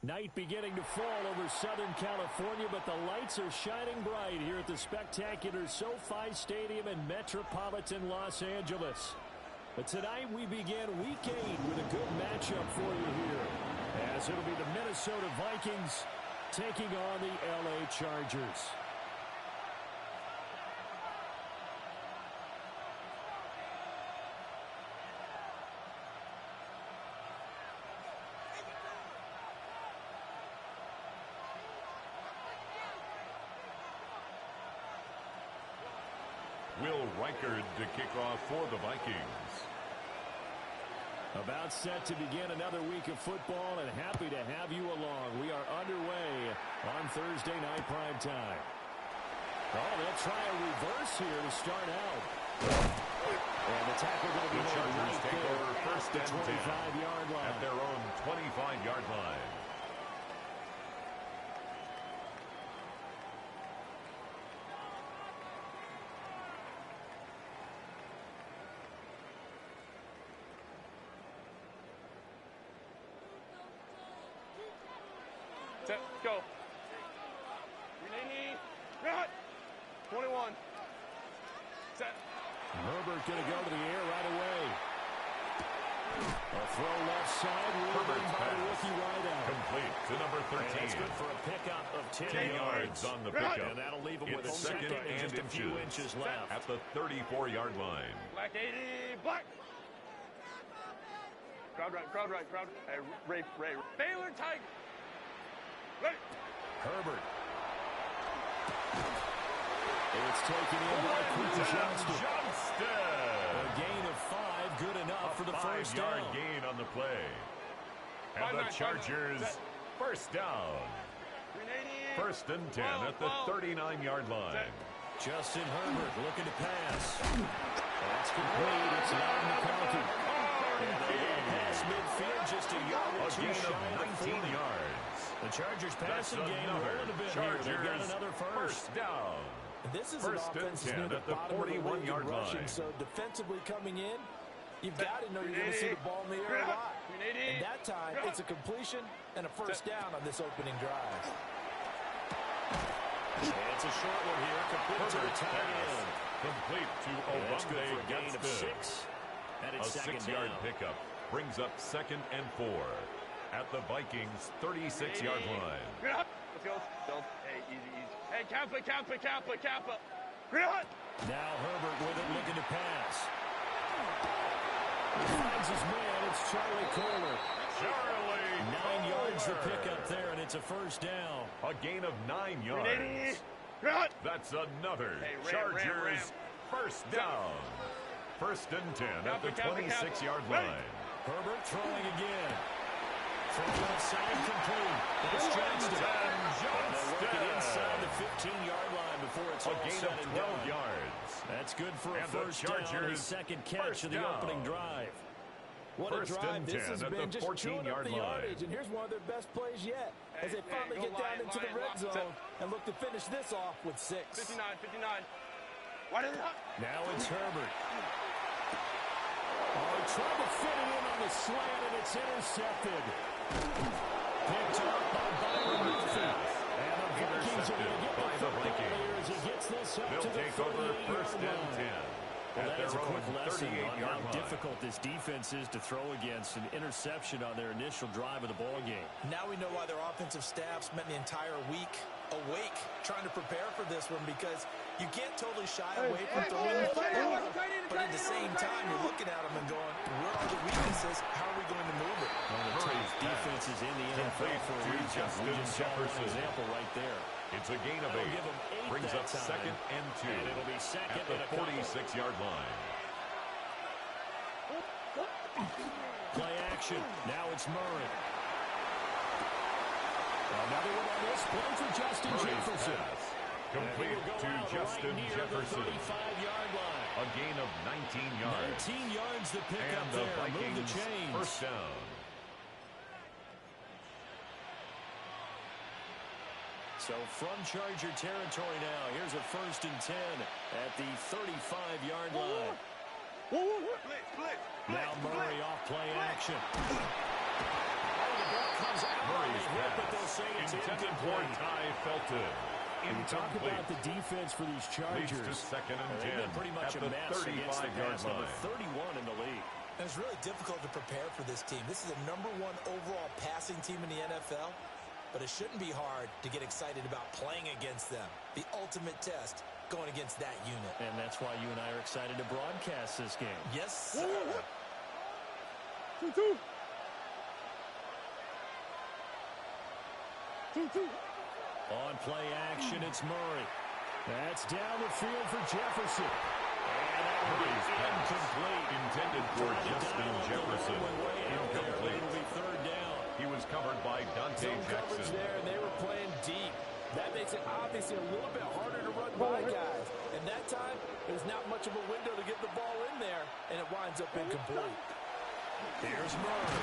Night beginning to fall over Southern California, but the lights are shining bright here at the spectacular SoFi Stadium in metropolitan Los Angeles. But tonight we begin Week 8 with a good matchup for you here, as it'll be the Minnesota Vikings taking on the LA Chargers. Will Reichard to kick off for the Vikings. About set to begin another week of football, and happy to have you along. We are underway on Thursday night primetime. Oh, they'll try a reverse here to start out. And the tackle going to be the Chargers take over first and 25-yard line. At their own 25-yard line. Set, go. 21. Set. Herbert going to go to the air right away. A throw left side. Herbert's by the pass. rookie wideout. Complete to number 13. And it's good for a pickup of 10 yards on the pickup. And that'll leave him with a It's second and just a few inches left. At the 34-yard line. Black 80. Black. Crowd right. Hey, Ray. Baylor Tiger. Ready. Herbert. It's taken in by Quentin Johnston. A gain of 5, good enough for the first down. 5-yard gain on the play. And the Chargers, first down. First and 10 at the 39-yard line. Justin Herbert looking to pass. That's complete. It's not McConkey. Pass midfield, just a yard or two shy of 19 yards. The Chargers passing game rolling a bit here. They've got another first down. This is first an offense and 10 near at the 41-yard line. So defensively coming in, you've got to know you're going to see the ball in the air a lot. And that time, it's a completion and a first down on this opening drive. And it's a short one here. Complete to the tight end. Complete to Obambe. That's good for a gain of 6. And it's a 6-yard pickup brings up 2nd and 4 at the Vikings' 36-yard line. Let's go. Hey, easy. Hey, Kappa. Now Herbert with it, looking to pass. He finds his man. It's Charlie Kohler. 9 yards to pick up there, and it's a first down. A gain of 9 yards. That's another Chargers first down. First and 10 at the 26-yard line. Herbert throwing again. From the outside, complete. That's Johnston. They'll work it inside the 15-yard line before it's all said and done. 12 yards. That's good for a first down, his second catch of the opening drive. What a drive this has been, just chewing up the yardage. And here's one of their best plays yet, as they finally get down into the red zone and look to finish this off with 6. 59. Now it's Herbert. Oh, trying to fit it in on the slant, and it's intercepted. Picked up by Byron Murphy. And the Vikings are going to get the football here as he gets this up to the 38-yard line. Well, that is a quick lesson on how difficult this defense is to throw against. An interception on their initial drive of the ball game. Now we know why their offensive staff spent the entire week awake trying to prepare for this one, because you can't totally shy away from throwing the football. But at the same time, you're looking at them and going, where are the weaknesses? How are we going to move it? One of the toughest defenses in the NFL for a reason. We just saw one example right there. It's a gain of 8. Brings up 2nd and 2. And it'll be second at the 46-yard line. Play action. Now it's Murray. Another one on this play for Justin Jefferson. Complete to Justin Jefferson. 35-yard line. A gain of 19 yards. 19 yards to pick and up the there. Vikings Move the chains. First down. So from Charger territory now, here's a 1st and 10 at the 35-yard line. Now Murray off play action. Murray's hit, but they'll say it's intended for Ty Felton. And you talk about the defense for these Chargers. Leads to second and 10 they've been pretty much at a the mess against the 35-yard pass, number line. 31 in the league. And it's really difficult to prepare for this team. This is a #1 overall passing team in the NFL, but it shouldn't be hard to get excited about playing against them. The ultimate test going against that unit. And that's why you and I are excited to broadcast this game. Yes, sir. 2-2. 2-2. On play action, it's Murray. That's down the field for Jefferson. And that will be incomplete. Intended for Justin Jefferson. Incomplete. It'll be third down. He was covered by Dante Zone coverage Jackson. there, and they were playing deep. That makes it obviously a little bit harder to run by guys. And that time, there's not much of a window to get the ball in there, and it winds up incomplete. Here's Murray.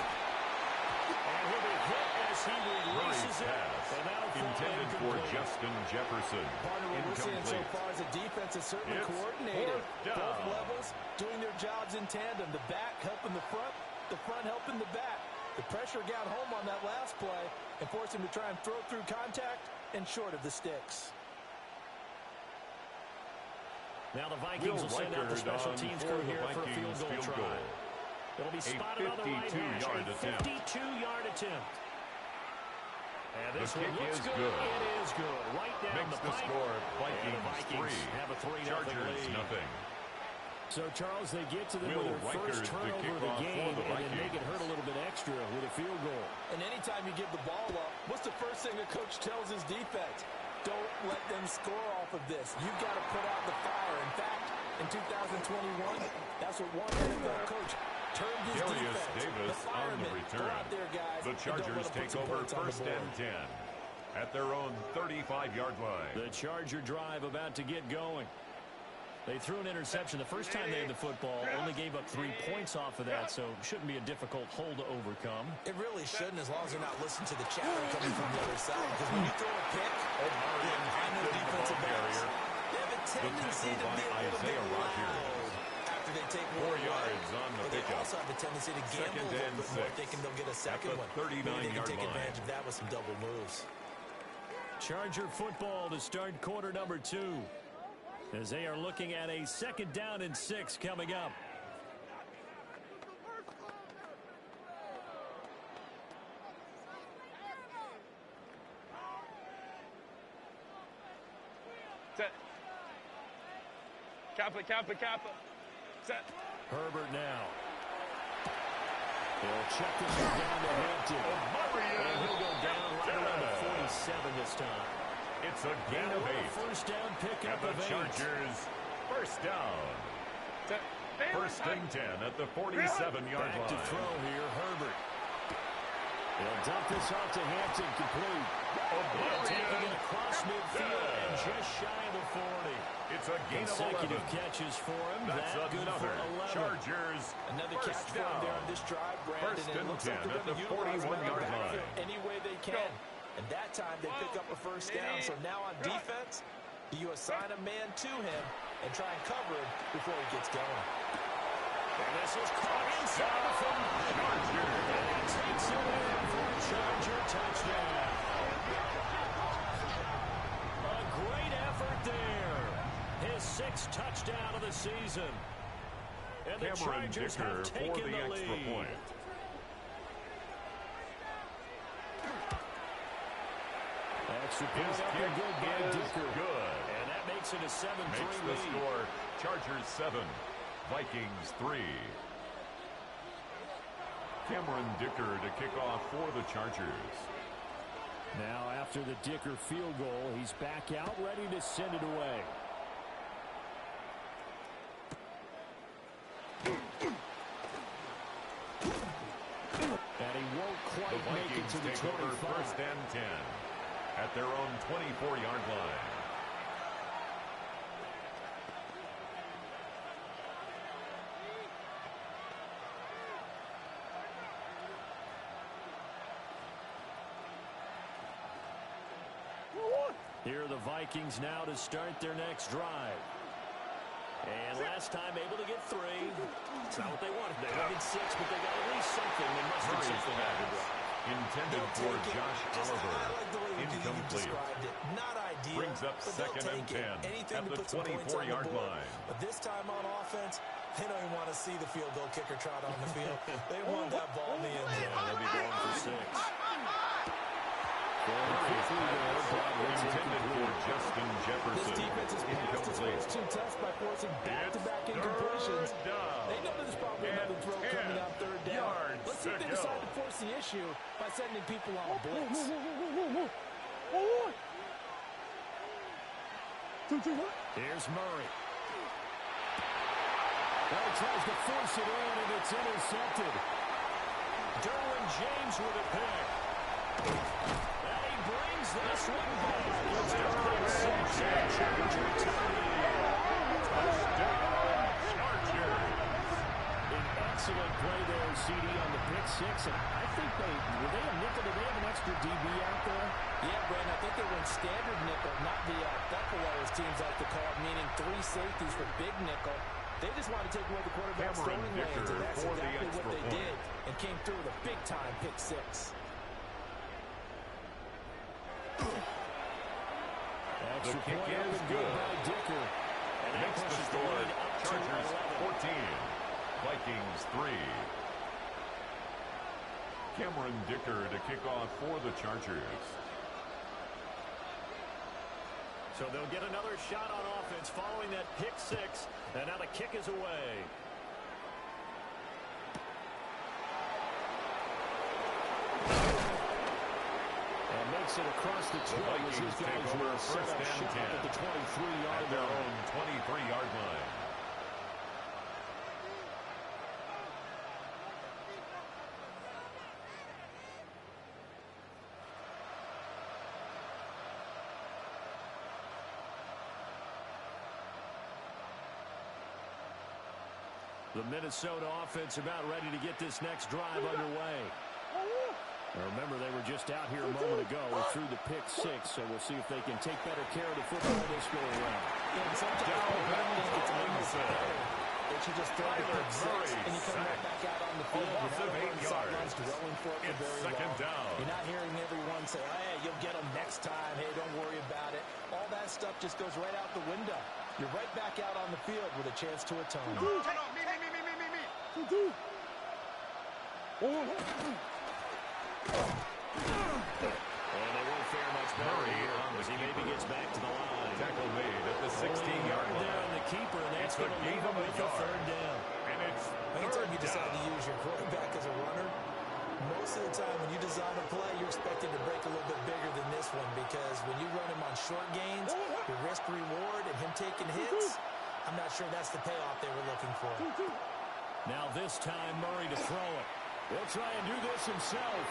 And he'll be hit as he releases it. And that'll fall Intended for incomplete. Justin Jefferson. Partner, what we're seeing so Incomplete. far is the defense is certainly It's coordinated. fourth down. Both levels doing their jobs in tandem. The back helping the front helping the back. The pressure got home on that last play and forced him to try and throw through contact and short of the sticks. Now the Vikings will send out the special teams crew here for a field goal try. It'll be spotted on the right hash. A 52-yard attempt. And this one looks good. It is good. Right down Makes the the pipe. score And the Vikings 3. have a 3-0 Chargers lead. nothing. So, Charles, they get to them with their first turnover of the game and then make it hurt a little bit extra with a field goal. And anytime you give the ball up, what's the first thing a coach tells his defense? Don't let them score off of this. You've got to put out the fire. In fact, in 2021, that's what one NFL coach turned his Darius defense. Davis The on firemen. the Go return. out there, guys. The and don't let Chargers them put take some over points on the first board. and 10 at their own 35-yard line. The Charger drive about to get going. They threw an interception the first time they had the football, only gave up 3 points off of that, so shouldn't be a difficult hole to overcome. It really shouldn't, as long as they're not listening to the chatter coming from the other side. Because when you throw a pick, I know defensive backs, they have a tendency to be a little bit loud after they take 4 1 yards on the But they pickup. also have a tendency to gamble Second a and little bit more, 6 thinking they'll get a second one. at the Maybe they can 39-yard take line. advantage of that with some double moves. Charger football to start quarter number 2. As they are looking at a 2nd down and 6 coming up. Set. Kappa. Set. Herbert now. They'll check this one down to Hampton. And he'll go down right around the 47 this time. It's a gain of 8. First down pickup At the of 8. Chargers, first down. Set. First and 10 at the 47-yard Back to line. throw here, Herbert. They'll dump this off to Hampton, complete. And taking it across midfield and just shy of the 40. It's a gain of 11. Consecutive catches for him. That's That good for another 11. Chargers Another first catch for him there on down. this drive, Brandon. First And it and looks like 10 they're at going the to utilize him 41-yard out line. any way they can. And that time they pick up a first down. So now on defense, you assign a man to him and try and cover him before he gets going. And this is caught inside from Charger. And he takes it in for a Charger touchdown. A great effort there. His 6th touchdown of the season. And the Cameron Chargers Dicker have for taken the the extra lead. point. Extra His point up kick and good by is Dicker. good. And that makes it a 7-3 Makes the lead. score Chargers 7, Vikings 3. Cameron Dicker to kick off for the Chargers. Now after the Dicker field goal, he's back out ready to send it away. And he won't The quite make it Vikings to the take over 25. first and 10 at their own 24-yard line. Here are the Vikings now to start their next drive. And last time able to get 3. It's not what they wanted. They wanted 6, but they got at least something. They must have something out of the drive. Intended for Josh Oliver. Incomplete. Not ideal, brings up second and 10 at the 24-yard line. But this time on offense, they don't even want to see the field goal kicker trot on the field. They want that ball in the end zone. They'll be going for 6. Intended for Justin Jefferson. This defense has passed its first 2 tests by forcing back-to-back incompletions. They know there's probably another throw coming out third down. Let's see if they decide to force the issue by sending people on a blitz. Here's Murray. Well, he tries to force it in, and it's intercepted. Derwin James with a pick. And he brings this one back. It's Derwin James, Charger touchdown, Chargers. An excellent play there, CD, on the pick 6. And I think were they a nickel? Did they have an extra DB out there? Yeah, Brandon, I think they went standard nickel, not the buffalo, as teams like to call it, meaning 3 safeties for big nickel. They just wanted to take away the quarterback's throwing lanes, and that's exactly what they did, and came through with a big-time pick 6. The kick is good. By Dicker. And makes the score. Chargers 14, Vikings 3. Cameron Dicker to kick off for the Chargers. So they'll get another shot on offense following that pick 6. And now the kick is away. And makes it across the 12. The Vikings take over first and 10 at the 23-yard at their own 23-yard line. The Minnesota offense about ready to get this next drive underway. Now remember, they were just out here a moment ago through the pick 6, so we'll see if they can take better care of the football this go around. Yeah, sometimes they should just throw the pick 6, and you come right back out on the field. You're not dwelling for it for very long. Down. You're not hearing everyone say, hey, you'll get them next time. Hey, don't worry about it. All that stuff just goes right out the window. You're right back out on the field with a chance to atone. And they won't fare much better here as he maybe gets back to the line. Tackle made at the 16-yard line. Down the keeper, and that's going to leave him with the third down. And it's anytime you decide to use your quarterback as a runner, most of the time when you design a play, you're expected to break a little bit bigger than this one, because when you run him on short gains, your risk reward and him taking hits, I'm not sure that's the payoff they were looking for. Now this time Murray to throw it. He'll try and do this himself.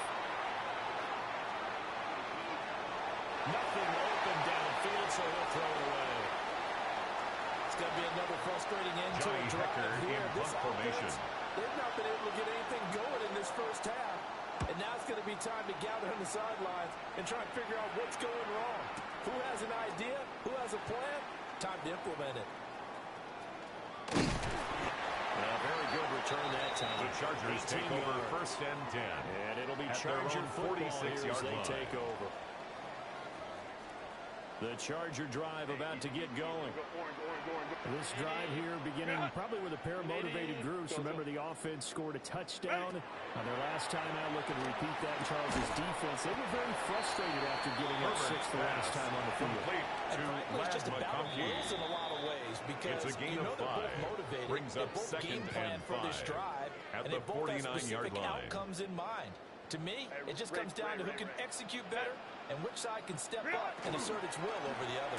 Nothing open downfield, so he'll throw it away. It's going to be another frustrating end to a drive here. This offense, they've not been able to get anything going in this first half. And now it's going to be time to gather on the sidelines and try and figure out what's going wrong. Who has an idea? Who has a plan? Time to implement it. Very good return that time. The Chargers take over first and 10. And it'll be Charger 46-yard line. They take over. The Charger drive about to get going. This drive here beginning probably with a pair of motivated groups. Remember, the offense scored a touchdown. Now, their last time out, looking to repeat that in Chargers defense. They were very frustrated after giving up 6 the last time on the field. It's just about rules in a lot of ways, because it's a gain you know of 5. they're both motivated. Brings up they both second game plan and for 5 this drive, at and the they both have 49-yard specific line. outcomes in mind. To me, it just comes down to who can execute better and which side can step up and assert its will over the other.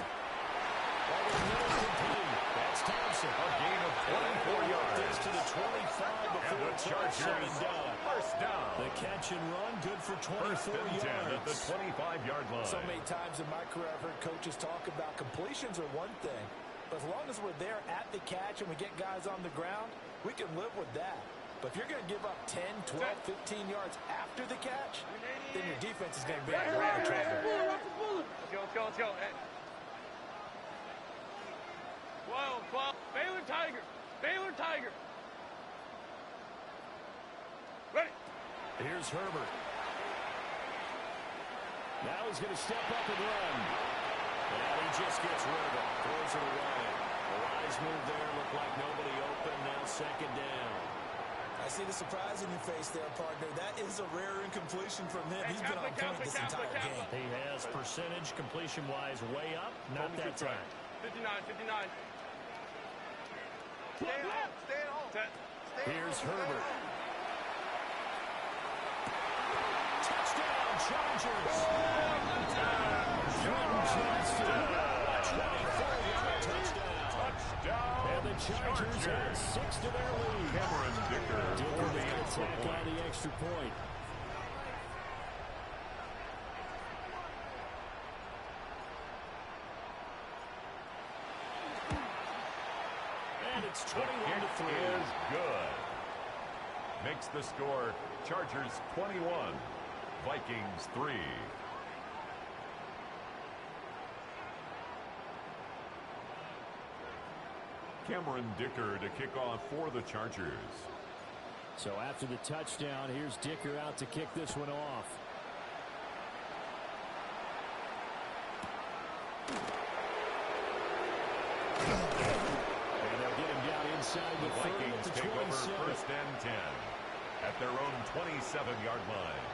That's Thompson. A gain of 24 yards. This to the 25 before the Chargers first down. The catch and run, good for 24 first and 10 yards. at the 25-yard line. So many times in my career, I've heard coaches talk about completions are one thing, but as long as we're there at the catch and we get guys on the ground, we can live with that. But if you're going to give up 10, 12, 15 yards after the catch, then your defense is going to be in a lot of trouble. Let's go. Hey. 12. Baylor Tiger. Ready. Here's Herbert. Now he's going to step up and run. And he just gets rid of it. Throws it away. A wise move there. Looked like nobody open. Now second down. I see the surprise in your face there, partner. That is a rare incompletion from him. He's been on point this entire game. He has percentage completion-wise way up. Not that time. 59, 59. Stay at home. Stay at home. Here's Herbert. Touchdown, Chargers. And the Chargers add 6 to their lead. Cameron Dicker for the extra attack point. on the extra point. And it's 21-3. Is good. Makes the score Chargers 21, Vikings 3. Cameron Dicker to kick off for the Chargers. So after the touchdown, here's Dicker out to kick this one off. And they'll get him down inside the Vikings take over 27. first and 10 at their own 27-yard line.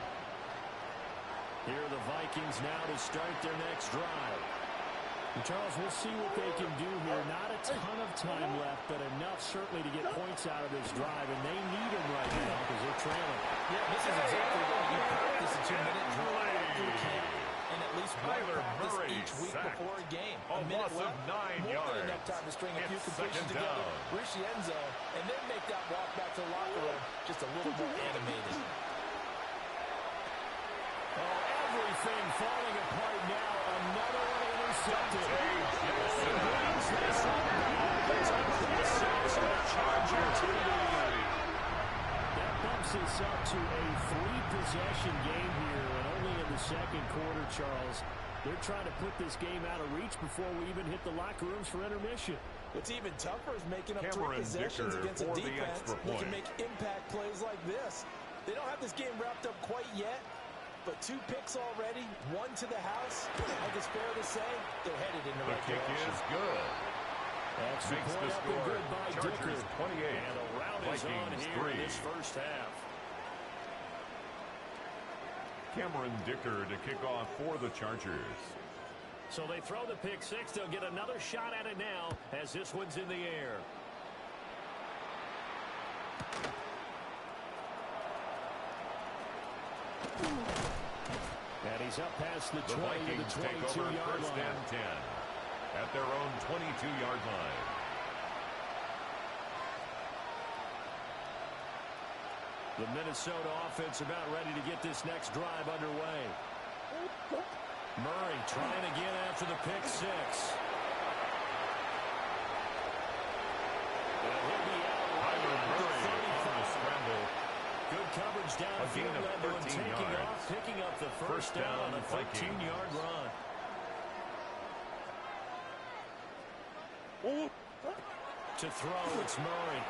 Here are the Vikings now to start their next drive. And Charles, we'll see what they can do here. Not a ton of time left, but enough certainly to get points out of this drive, and they need them right now because they're trailing. Yeah, this is exactly what you practice a 2-minute drive through camp, and at least one practice each week before a game. A minute loss of left, 9 more yards. than enough time to string a few It's completions second together, down. reach the end zone, and then make that walk back to the locker room just a little more animated. Everything falling apart now. Another one intercepted. That bumps us up to a 3-possession game here, and only in the second quarter, Charles. They're trying to put this game out of reach before we even hit the locker rooms for intermission. What's even tougher is making up Cameron 3 possessions Dicker against a for the defense extra that can point. make impact plays like this. They don't have this game wrapped up quite yet, but 2 picks already, 1 to the house. I think it's fair to say they're headed in the The right kick direction. is good. Extra Makes point the up and score good by Chargers Dicker. 28, And a rout is on Vikings here 3. in this first half. Cameron Dicker to kick off for the Chargers. So they throw the pick 6. They'll get another shot at it now as this one's in the air. And he's up past the 20 to the 22-yard first line. and 10 at their own 22-yard line. The Minnesota offense about ready to get this next drive underway. Murray trying again after the pick 6. And he'll be out right Tyler at Murray the on the 35. scramble. Good coverage A downfield. gain of Led to him 13 taking yards. off, picking up the first down on a Vikings. 13-yard run. To throw, it's Murray.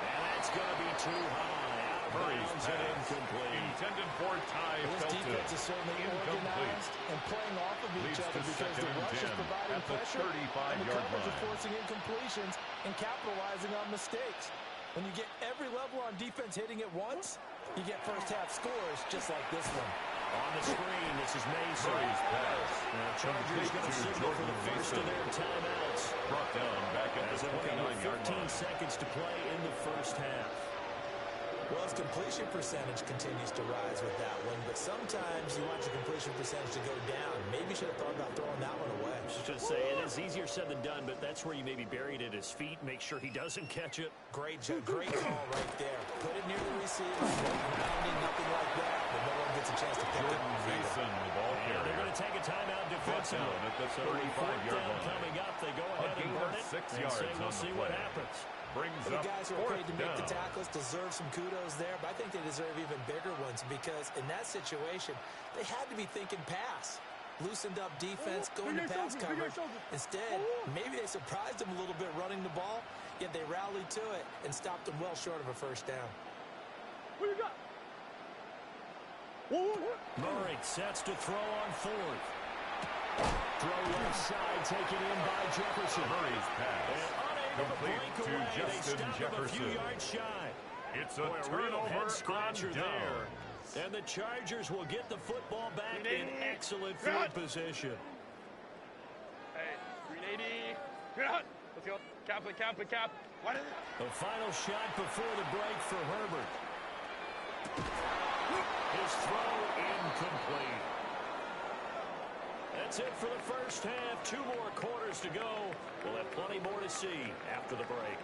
And that's going to be too high. Out of Murray's bounds and pass incomplete. intended for Ty This Felton. defense is certainly Incomplete. organized and playing off of each Leads other to because the second and rush is 10 providing at the pressure and the 35-yard coverage is line. forcing incompletions and capitalizing on mistakes. When you get every level on defense hitting at once, you get first-half scores just like this one. On the screen, this is Mason. Murray's pass. And the Chargers going to signal for the first of their timeouts. Brought down back at As the they'll come with 29-yard 15 line. seconds to play in the first half. Well, his completion percentage continues to rise with that one, but sometimes you want your completion percentage to go down. Maybe you should have thought about throwing that one away. I was just say, it is easier said than done, but that's where you maybe buried at his feet. Make sure he doesn't catch it. Great call right there. Put it near the receiver, rounding, nothing like that, but no one gets a chance to pick it. Jordan Mason, the ball And they're carrier. going to take a timeout defensively. down at the So with 35-yard fourth down line. coming up, they go ahead and gain burn of it 6 and yards say, on we'll the see what play. happens. Brings The up guys who are fourth afraid to make the down. tackles deserve some kudos there, but I think they deserve even bigger ones because in that situation, they had to be thinking pass. Loosened up defense, going to pass coverage. Instead, maybe they surprised them a little bit running the ball, yet they rallied to it and stopped them well short of a first down. Who you got? Murray sets to throw on fourth. Throw left side, taken in by Jefferson. Murray's pass complete to Justin Jefferson. A few yards shy. It's a turnover head scratcher on there. And the Chargers will get the football back in excellent field position. Hey, 380. Let's go. Cap. The final shot before the break for Herbert. His throw incomplete. That's it for the first half. 2 more quarters to go. We'll have plenty more to see after the break.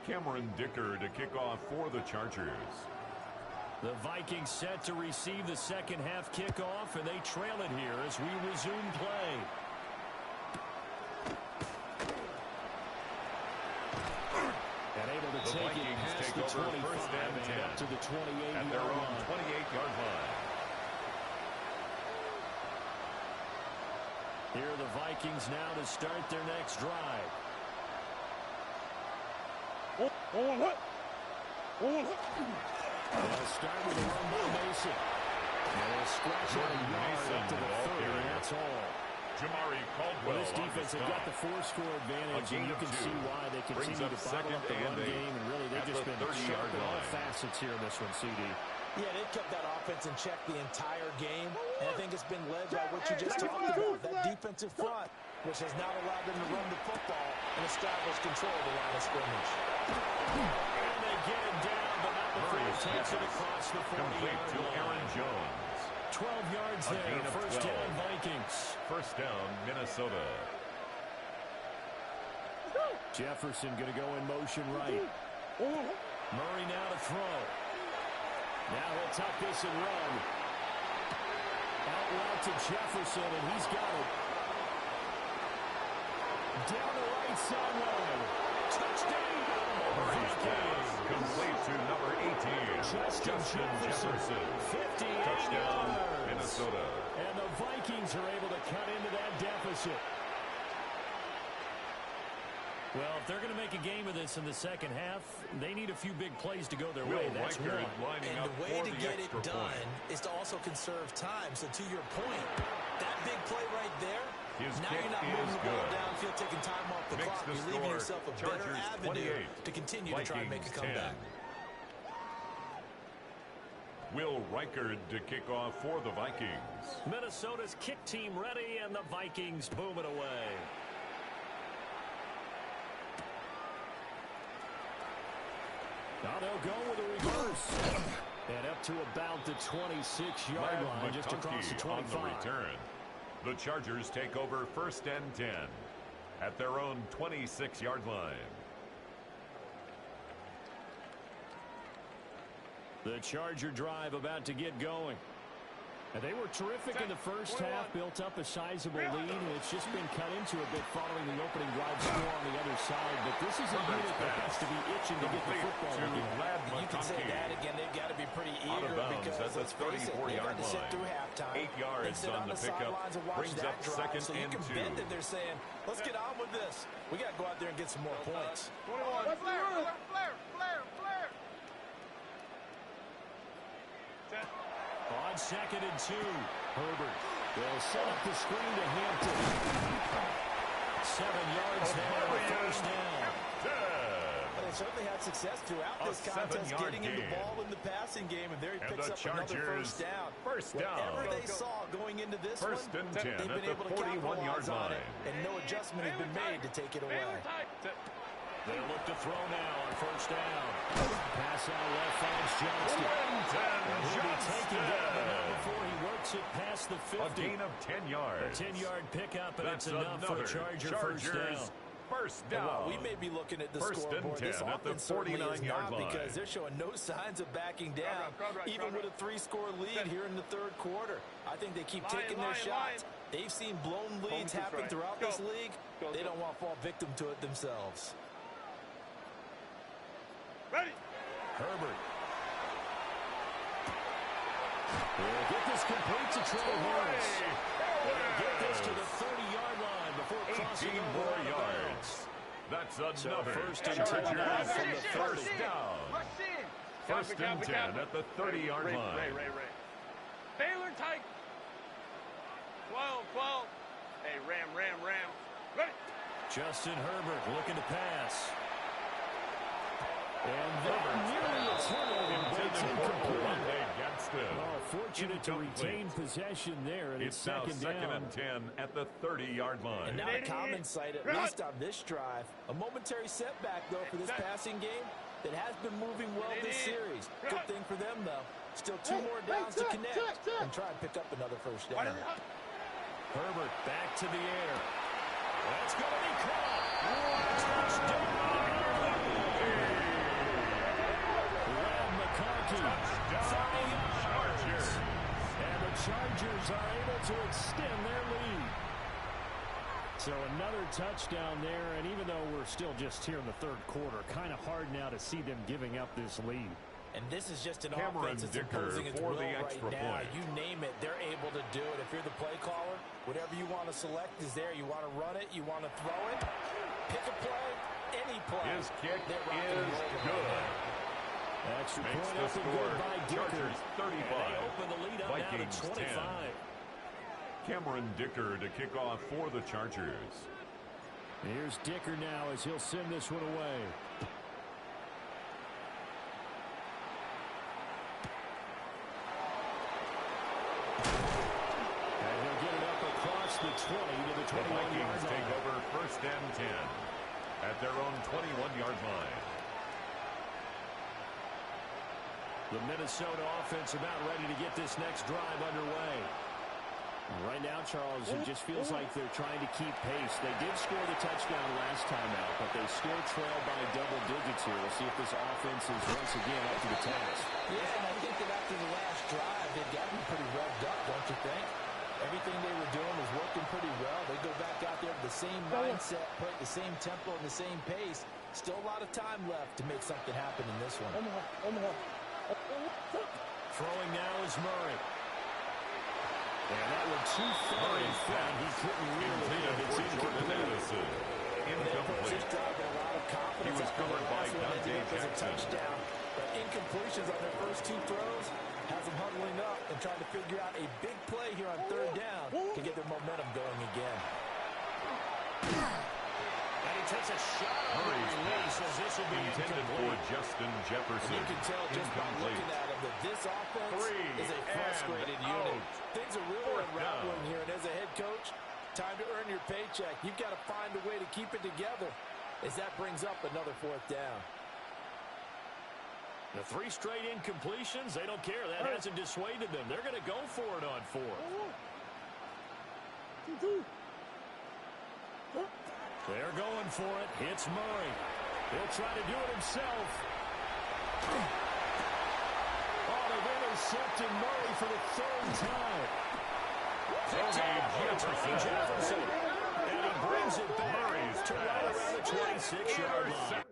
Cameron Dicker to kick off for the Chargers. The Vikings set to receive the second half kickoff, and they trail it here as we resume play. And able to take it past the 25 and up to the 28-yard at their own line. 28-yard line. Here are the Vikings now to start their next drive. They'll start with a run by Mason. And they'll scratch out a yard up to the 30, and that's all. Jamari Caldwell. This defense has got the 4-score advantage, and you can see why they continue to bottle up the run game, and really they've just been sharp in all facets here in this one, CD. Yeah, they've kept that offense in check the entire game, and I think it's been led by what you just talked about, that defensive front, which has not allowed them to run the football and establish control of the line of scrimmage. And they get him down, but not before he takes it across the 40-yard to line. Aaron Jones. 12 yards there, first down Vikings. First down, Minnesota. Jefferson going to go in motion right. Murray now to throw. Now he'll tuck this and run. Out route to Jefferson, and he's got it. Down the right sideline. Touchdown. Vikings. Complete to number 18. Justin Jefferson. 58 Touchdown, yards. Minnesota. And the Vikings are able to cut into that deficit. Well, if they're going to make a game of this in the second half, they need a few big plays to go their way. That's one. And the way to get it done is to also conserve time. So to your point, that big play right there, now you're not moving the ball downfield, taking time off the clock. You're leaving yourself a better avenue to continue to try and make a comeback. Will Reichard to kick off for the Vikings. Minnesota's kick team ready, and the Vikings boom it away. Now they'll go with a reverse. And up to about the 26-yard line, just across the 25. On the return. The Chargers take over first and 10 at their own 26-yard line. The Charger drive about to get going. And they were terrific in the first half, built up a sizable lead, and it's just been cut into a bit following the opening drive score on the other side. But this is a unit that has to be itching to get the football again. You can say that again. They've got to be pretty eager because, let's face it, they've got to sit through halftime. 8 yards on the pickup. Brings up second so and 2. You can bet that they're saying, let's get on with this. We got to go out there and get some more points. 21. Flair. On second and 2, Herbert will set up the screen to Hampton. 7 yards there, first down. They certainly had success throughout this contest, getting him the ball in the passing game, and there he picks up another first down. Whatever they saw going into this one, they've been able to capitalize on it, and no adjustment has been made to take it away. They look to throw now on first down. Pass out left finds Johnston. He'll be taken down, but not before he works it past the 50. A gain of 10 yards. A 10-yard pickup, and That's it's enough for a Charger first down. First down. Well, we may be looking at the scoreboard. This offense certainly is not, because they're showing no signs of backing down, even with a 3-score lead here in the third quarter. I think they keep taking their shots. They've seen blown leads happen throughout this league. They don't want to fall victim to it themselves. Ready. Herbert. They'll get this complete to Trey Harris. They'll get this to the 30-yard line before crossing over yards. That's another first and 10 Chargers from the first down. First and 10 at the 30-yard line. Ray. Baylor tight. 12. Hey, Ram. Ready. Justin Herbert looking to pass. And then nearly a turnover, but it's incomplete. Fortunate to retain possession there, and it's now second second down. and 10 at the 30-yard line. And now a common sight, at least on this drive. A momentary setback, though, for this passing game that has been moving well this series. Good thing for them, though. Still 2 more downs to connect and try and pick up another first down. Herbert back to the air. That's going to be caught. Touchdown. Red McConkey. Chargers. And the Chargers are able to extend their lead. So another touchdown there, and even though we're still just here in the third quarter, kind of hard now to see them giving up this lead. And this is just an Cameron offense that's Dicker imposing its for will the right extra now. point. You name it, they're able to do it. If you're the play caller, whatever you want to select is there. You want to run it, you want to throw it, pick a play, any play. His kick They're is rocking and rolling good. right now. Extra Makes point the up and score. good by Dicker. Chargers 35. And they open the lead up Vikings now to 25. 10. Cameron Dicker to kick off for the Chargers. Here's Dicker now as he'll send this one away. And he'll get it up across the 20 to the 21-yard line. The Vikings take over first and 10 at their own 21-yard line. The Minnesota offense about ready to get this next drive underway. Right now, Charles, it just feels like they're trying to keep pace. They did score the touchdown last time out, but they still trail by double digits here. We'll see if this offense is once again up to the task. Yeah, and I think that after the last drive, they've gotten pretty revved up, don't you think? Everything they were doing was working pretty well. They go back out there with the same mindset, play the same tempo and the same pace. Still a lot of time left to make something happen in this one. Throwing now is Murray. And that one too far in front. He couldn't reel it in. It's incomplete. Just driving a lot of confidence. He was covered by Dante Jackson. Touchdown, but incompletions on their first 2 throws has them huddling up and trying to figure out a big play here on third down to get their momentum going again. And he takes a shot on the release as this will be intended for Justin Jefferson. You can tell just by looking at him that this offense is a frustrated unit. Things are really unraveling here, and as a head coach, time to earn your paycheck. You've got to find a way to keep it together as that brings up another fourth down. The 3 straight incompletions, they don't care. That hasn't dissuaded them. They're going to go for it on 4th. They're going for it. It's Murray. He'll try to do it himself. Oh, they've intercepted Murray for the 3rd time. Jefferson. And he brings it back to right around the 26-yard line.